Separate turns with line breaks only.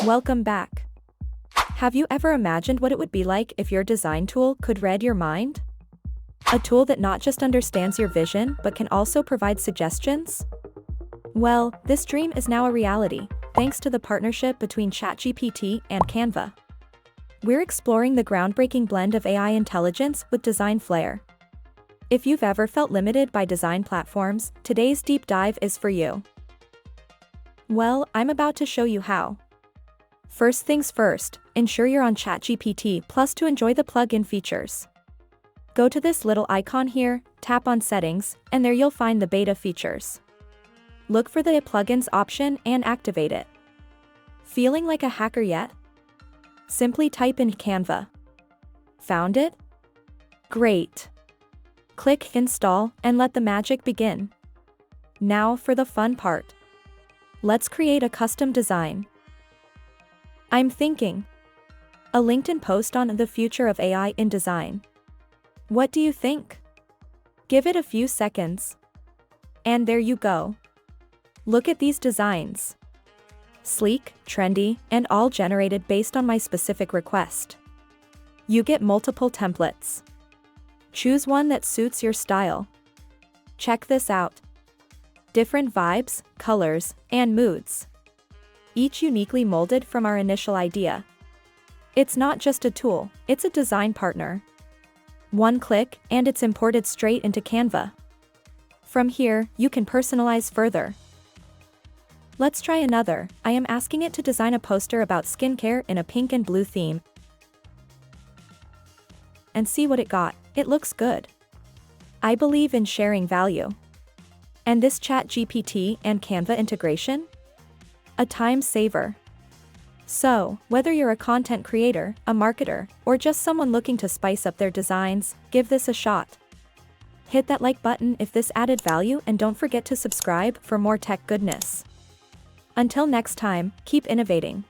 Welcome back. Have you ever imagined what it would be like if your design tool could read your mind? A tool that not just understands your vision but can also provide suggestions? Well, this dream is now a reality, thanks to the partnership between ChatGPT and Canva. We're exploring the groundbreaking blend of AI intelligence with design flair. If you've ever felt limited by design platforms, today's deep dive is for you. Well, I'm about to show you how. First things first, ensure you're on ChatGPT Plus to enjoy the plugin features. Go to this little icon here, tap on Settings, and there you'll find the beta features. Look for the Plugins option and activate it. Feeling like a hacker yet? Simply type in Canva. Found it? Great. Click Install and let the magic begin. Now for the fun part. Let's create a custom design. I'm thinking a LinkedIn post on the future of AI in design. What do you think? Give it a few seconds. And there you go. Look at these designs. Sleek, trendy, and all generated based on my specific request. You get multiple templates. Choose one that suits your style. Check this out. Different vibes, colors, and moods. Each uniquely molded from our initial idea. It's not just a tool, it's a design partner. One click, and it's imported straight into Canva. From here, you can personalize further. Let's try another. I am asking it to design a poster about skincare in a pink and blue theme. And see what it got. It looks good. I believe in sharing value. And this ChatGPT and Canva integration? A time saver. So, whether you're a content creator, a marketer, or just someone looking to spice up their designs, give this a shot. Hit that like button if this added value and don't forget to subscribe for more tech goodness. Until next time, keep innovating.